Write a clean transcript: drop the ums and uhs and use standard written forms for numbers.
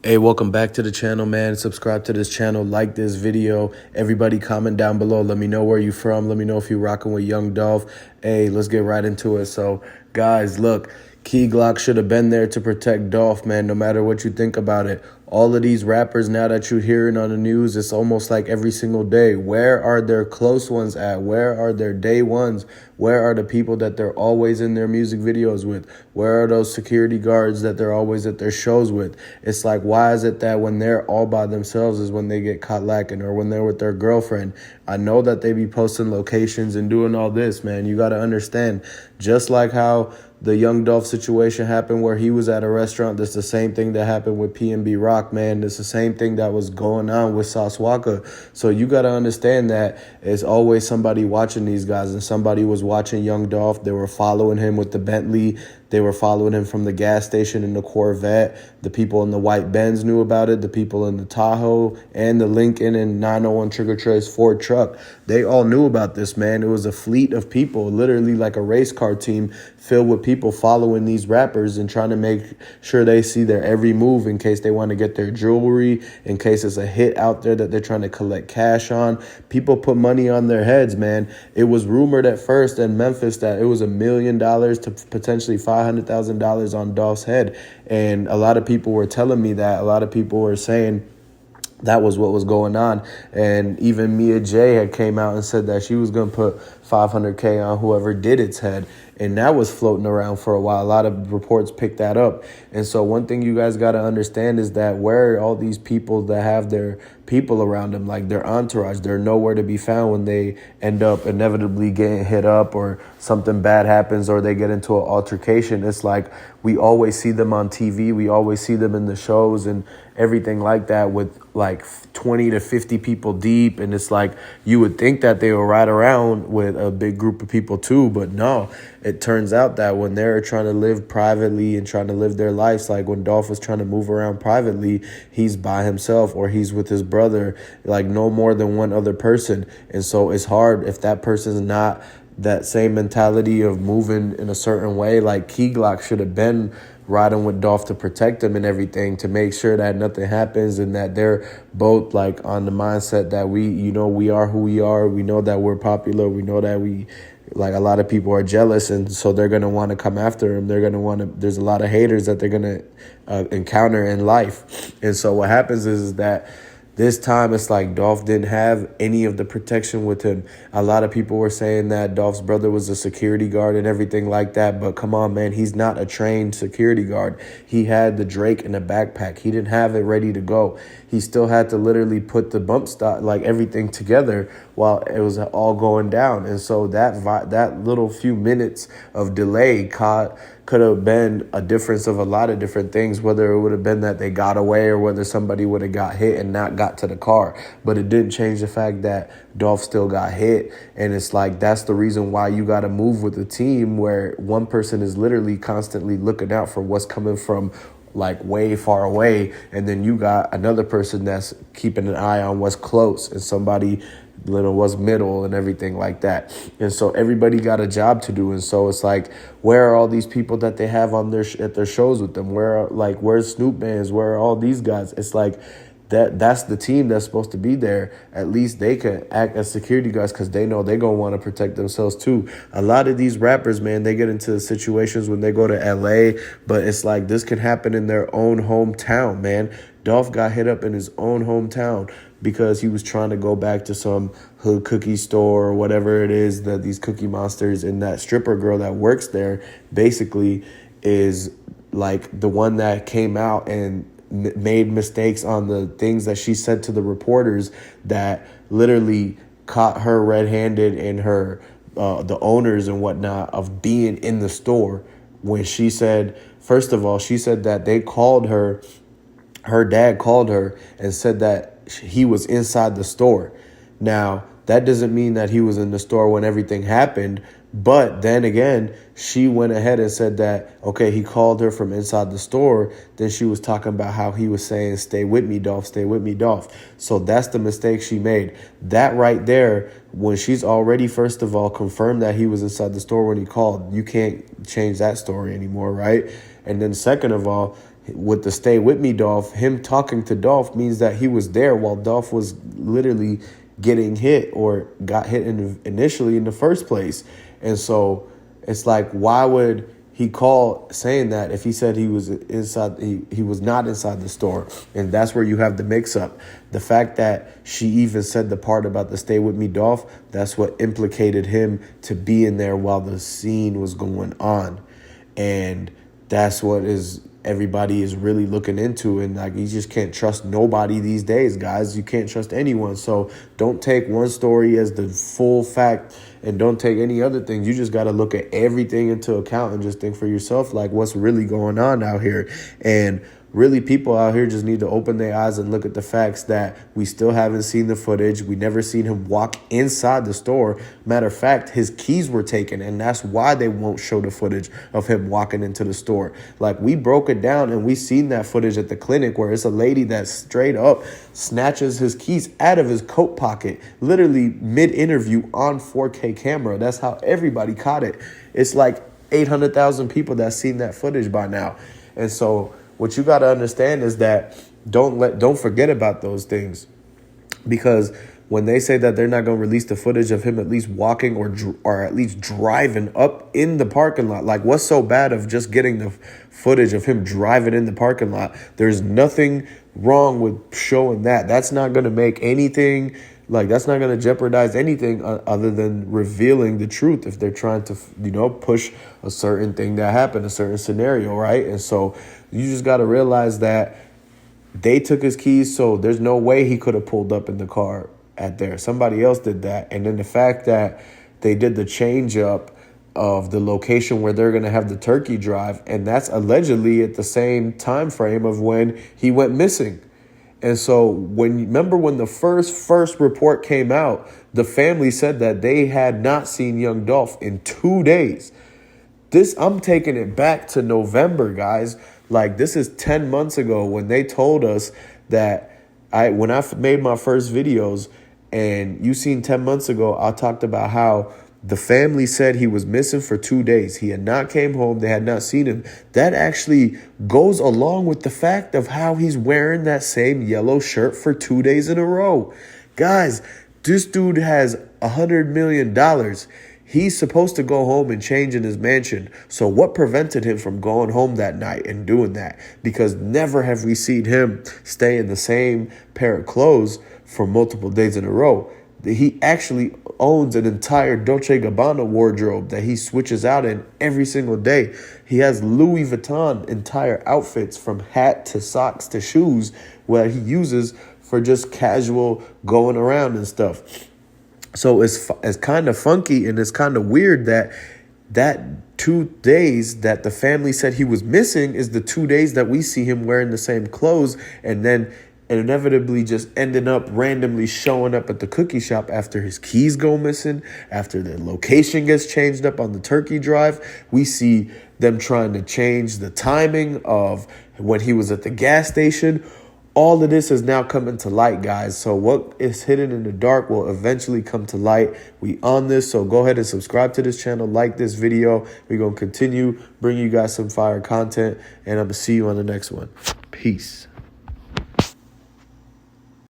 Hey, welcome back to the channel, man. Subscribe to this channel, like this video. Everybody comment down below. Let me know where you from. Let me know if you're rocking with Young Dolph. Hey, let's get right into it. So, guys, look, Glock should have been there to protect Dolph, man, no matter what you think about it. All of these rappers, now that you're hearing on the news, it's almost like every single day. Where are their close ones at? Where are their day ones? Where are the people that they're always in their music videos with? Where are those security guards that they're always at their shows with? It's like, why is it that when they're all by themselves is when they get caught lacking, or when they're with their girlfriend? I know that they be posting locations and doing all this, man. You got to understand, just like how the Young Dolph situation happened where he was at a restaurant, that's the same thing that happened with PNB Rock, man. It's the same thing that was going on with Sauce Walker. So you got to understand that it's always somebody watching these guys, and somebody was watching Young Dolph. They were following him with the Bentley. They were following him from the gas station in the Corvette. The people in the white Benz knew about it. The people in the Tahoe and the Lincoln and 901 Trigger Trace Ford truck, they all knew about this, man. It was a fleet of people, literally like a race car team filled with people following these rappers and trying to make sure they see their every move in case they want to get their jewelry, in case it's a hit out there that they're trying to collect cash on. People put money on their heads, man. It was rumored at first in Memphis that it was $1 million to potentially $500,000 on Dolph's head. And a lot of people were telling me that. A lot of people were saying that was what was going on. And even Mia J had came out and said that she was going to put $500K on whoever did its head. And that was floating around for a while. A lot of reports picked that up. And so one thing you guys got to understand is that where are all these people that have their people around them, like their entourage? They're nowhere to be found when they end up inevitably getting hit up, or something bad happens, or they get into an altercation. It's like we always see them on TV. We always see them in the shows and everything like that, with like 20 to 50 people deep. And it's like you would think that they will ride around with a big group of people too, but no. It turns out that when they're trying to live privately and trying to live their lives, like when Dolph was trying to move around privately, he's by himself or he's with his brother, like no more than one other person. And so it's hard if that person's not that same mentality of moving in a certain way. Like Glock should have been riding with Dolph to protect him and everything, to make sure that nothing happens, and that they're both like on the mindset that we are who we are. We know that we're popular. We know that like a lot of people are jealous, and so they're going to want to come after him. They're going to want to, there's a lot of haters that they're going to encounter in life. And so what happens is that this time it's like Dolph didn't have any of the protection with him. A lot of people were saying that Dolph's brother was a security guard and everything like that. But come on, man, he's not a trained security guard. He had the Drake in a backpack. He didn't have it ready to go. He still had to literally put the bump stop, like everything together while it was all going down. And so that little few minutes of delay could have been a difference of a lot of different things, whether it would have been that they got away or whether somebody would have got hit and not got to the car. But it didn't change the fact that Dolph still got hit. And it's like, that's the reason why you got to move with a team where one person is literally constantly looking out for what's coming from like way far away, and then you got another person that's keeping an eye on what's close, and somebody what's middle and everything like that. And so everybody got a job to do. And so it's like, where are all these people that they have on at their shows with them? Where's Snoop Bands? Where are all these guys? It's like that's the team that's supposed to be there. At least they can act as security guards, because they know they're going to want to protect themselves too. A lot of these rappers, man, they get into situations when they go to LA, but it's like this can happen in their own hometown, man. Dolph got hit up in his own hometown because he was trying to go back to some hood cookie store or whatever it is that these Cookie Monsters, and that stripper girl that works there basically is like the one that came out and made mistakes on the things that she said to the reporters, that literally caught her red-handed in her the owners and whatnot of being in the store. When she said, first of all, she said that they called her dad called her and said that he was inside the store. Now, that doesn't mean that he was in the store when everything happened. But then again, she went ahead and said that, okay, he called her from inside the store. Then she was talking about how he was saying, stay with me, Dolph, stay with me, Dolph. So that's the mistake she made. That right there, when she's already, first of all, confirmed that he was inside the store when he called, you can't change that story anymore, right? And then second of all, with the "Stay With Me, Dolph," him talking to Dolph means that he was there while Dolph was literally getting hit or got hit initially in the first place. And so it's like, why would he call saying that if he said he was inside, he was not inside the store? And that's where you have the mix up. The fact that she even said the part about the "Stay With Me, Dolph," that's what implicated him to be in there while the scene was going on. And that's what everybody is really looking into. And like, you just can't trust nobody these days, guys. You can't trust anyone. So don't take one story as the full fact and don't take any other things. You just got to look at everything into account and just think for yourself, like, what's really going on out here. And really, people out here just need to open their eyes and look at the facts that we still haven't seen the footage. We never seen him walk inside the store. Matter of fact, his keys were taken, and that's why they won't show the footage of him walking into the store. Like, we broke it down, and we seen that footage at the clinic where it's a lady that straight up snatches his keys out of his coat pocket, literally mid-interview on 4K camera. That's how everybody caught it. It's like 800,000 people that seen that footage by now. And so what you got to understand is that don't forget about those things, because when they say that they're not going to release the footage of him at least walking or at least driving up in the parking lot, like, what's so bad of just getting the footage of him driving in the parking lot? There's nothing wrong with showing that. That's not going to make anything, like, that's not going to jeopardize anything other than revealing the truth if they're trying to, push a certain thing that happened, a certain scenario, right? And so you just got to realize that they took his keys, so there's no way he could have pulled up in the car at there. Somebody else did that. And then the fact that they did the change up of the location where they're going to have the turkey drive, and that's allegedly at the same time frame of when he went missing. And so remember when the first report came out, the family said that they had not seen young Dolph in 2 days. I'm taking it back to November, guys. Like, this is 10 months ago when they told us that when I made my first videos, and you seen 10 months ago, I talked about how the family said he was missing for 2 days. He had not came home. They had not seen him. That actually goes along with the fact of how he's wearing that same yellow shirt for 2 days in a row. Guys, this dude has $100 million. He's supposed to go home and change in his mansion. So what prevented him from going home that night and doing that? Because never have we seen him stay in the same pair of clothes for multiple days in a row. He actually owns an entire Dolce & Gabbana wardrobe that he switches out in every single day. He has Louis Vuitton entire outfits from hat to socks to shoes where he uses for just casual going around and stuff. So it's kind of funky and it's kind of weird that 2 days that the family said he was missing is the 2 days that we see him wearing the same clothes, and then inevitably just ending up randomly showing up at the cookie shop after his keys go missing, after the location gets changed up on the turkey drive. We see them trying to change the timing of when he was at the gas station. All of this is now coming to light, guys. So what is hidden in the dark will eventually come to light. We on this, so go ahead and subscribe to this channel, like this video. We're going to continue bringing you guys some fire content, and I'm going to see you on the next one. Peace.